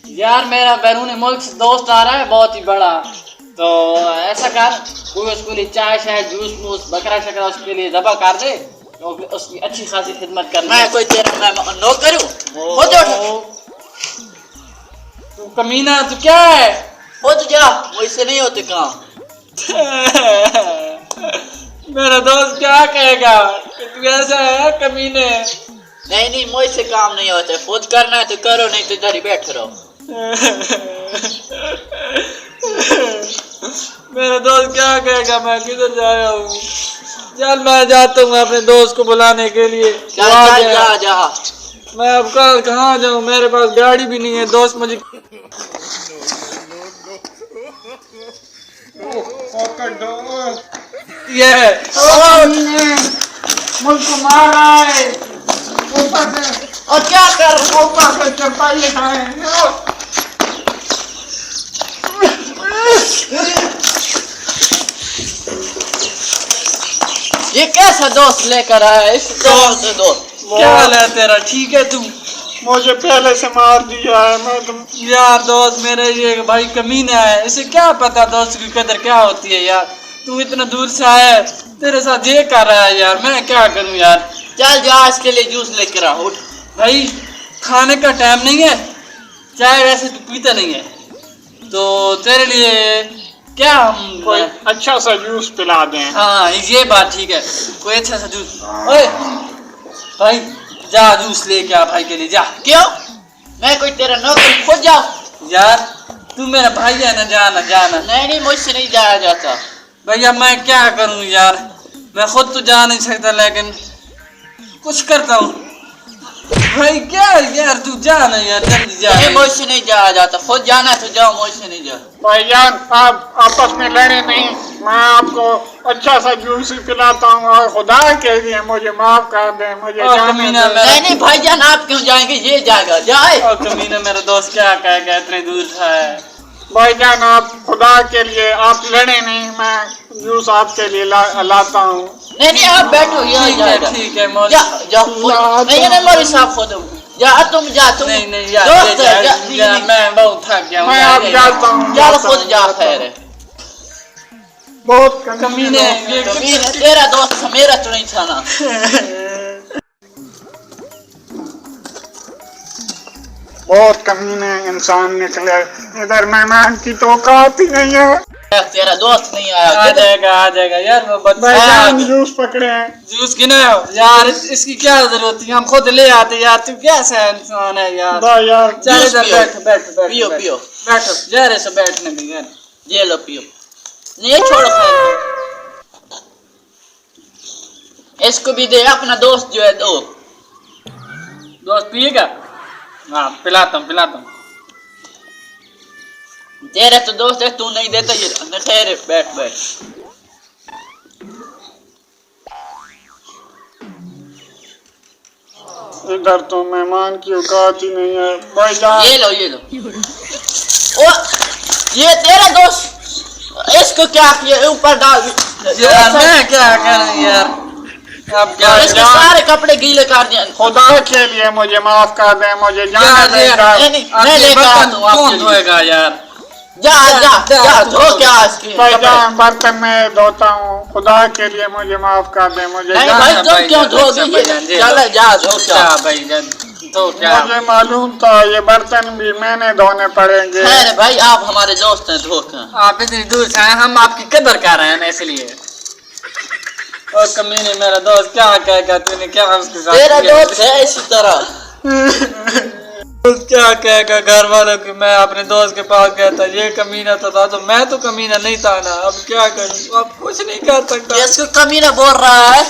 यार मेरा बैरून मुल्क से दोस्त आ रहा है बहुत ही बड़ा, तो ऐसा कर कोई उसके लिए चाय शाय जूस मूस बकरा शकरा उसके लिए दबा कर दे, तो उसकी अच्छी खासी खिदमत करना। मैं कोई तेरा मैं नौकर हूँ? हो जा तू कमीना, तू क्या है? हो तो जा, मुझसे नहीं होते काम। मेरा दोस्त क्या कहेगा कि तू ऐसा है कमीने? नहीं मुझसे काम नहीं होते, खुद करना है तो करो, नहीं तो इधर ही बैठे रहो। मेरा दोस्त क्या कहेगा, मैं किधर जा रहा हूँ? चल मैं जाता हूँ अपने दोस्त को बुलाने के लिए। जा मैं अब कल कहाँ जाऊँ, मेरे पास गाड़ी भी नहीं है। दोस्त मुझे ये मुझको मार रहा है और क्या कर ये कैसा दोस्त लेकर आया है? इस दोस्त क्या हाल है तेरा? ठीक है? तू मुझे पहले से मार दिया है। मैं तुम यार दोस्त मेरे ये भाई कमीना है, इसे क्या पता दोस्त की कदर क्या होती है यार। तू इतना दूर से आया है, तेरे साथ ये कर रहा है यार, मैं क्या करूं यार। चल जा, इसके लिए जूस लेकर आ। उठ भाई खाने का टाइम नहीं है, चाय वैसे तू पीता नहीं है, तो तेरे लिए क्या हम कोई अच्छा सा जूस पिला दें। हाँ ये बात ठीक है, कोई अच्छा सा जूस। ओए भाई जा जूस लेके आ भाई के लिए जा। क्यों? मैं कोई तेरा नौकर? खुद जाओ यार तू मेरा भाई है ना, जाना। नहीं मुझसे नहीं जाया जाता। भैया मैं क्या करूं यार, मैं खुद तो जा नहीं सकता लेकिन कुछ करता हूँ। भाई क्या यार तू जा ना यार, जल्दी जा। नहीं मुझसे नहीं जाया जाता, खुद जाना तो जाओ, मुझसे नहीं जा। भाईजान आप आपस में लड़े नहीं, मैं आपको अच्छा सा जूस ही पिलाता हूँ और खुदा के लिए मुझे माफ कर दे। मुझे जाने दे। नहीं भाईजान आप क्यों जाएंगे, ये जाएगा जाए। कमीना मेरा दोस्त क्या कहेगा, इतने दूर था। भाईजान आप खुदा के लिए आप लड़े नहीं, मैं जूस आपके लिए लाता हूँ। नहीं आप बैठो, यहाँ जाएगा। ठीक है जाओ। नहीं मौलवी साहब खुद जा, तुम जा। तुम नहीं यार मैं बहुत थक गया हूँ। मैं आप जाता हूँ। चल खुद जा। खैर बहुत कमीने तेरा दोस्त मेरा तो नहीं था ना। बहुत कमीने इंसान निकले। इधर मेहमान की तो औकात ही नहीं है। तेरा दोस्त नहीं आया। आ जाएगा यार, वो भाईजान जूस पकड़े हैं। जूस की ना यार, इसकी क्या जरूरत थी, हम खुद ले आते यार। तू कैसा इंसान है यार। यार चल इधर बैठ पियो बैठो यार, ऐसे बैठने में यार। ये लो पियो। नहीं छोड़ो, इसको भी दे। अपना दोस्त जो है दो। दोस्त पिएगा? हाँ पिलाता हूँ। तेरा तो दोस्त है, तू नहीं देता। ये ठहरे, बैठ। इधर तो मेहमान की औकात ही नहीं है। भाईजान ये लो। ओ ये तेरा दोस्त, इसको क्या किया? ऊपर डाल यार। मैं क्या करूं यार, अब क्या इसके सारे कपड़े गीले कर दिए। खुदा के लिए मुझे माफ कर दे, मुझे जाने दे। मैं लेकर आता हूँ। कौन धोएगा यार? जा धो क्या इसकी। भाईजान बर्तन में धोता हूँ, खुदा के लिए मुझे माफ कर दे। मुझे नहीं भाई तुम क्यों धोगे? चल जा धो क्या भाईजान, तो क्या मुझे मालूम था ये बर्तन भी मैंने धोने पड़ेंगे। खैर भाई आप हमारे दोस्त हैं, धोखा। आप इतनी दूर से आए, हम आपकी कदर कर रहे हैं ना, इसलिए। और कमीने मेरा दोस्त क्या कहेगा, तूने क्या उसके साथ तेरा दोस्त है इसी तरह। क्या कहेगा घर वालों की, मैं अपने दोस्त के पास गया था, ये कमीना था, तो मैं तो कमीना नहीं था ना। अब क्या करूं, अब कुछ नहीं कर सकता। इसको कमीना बोल रहा है।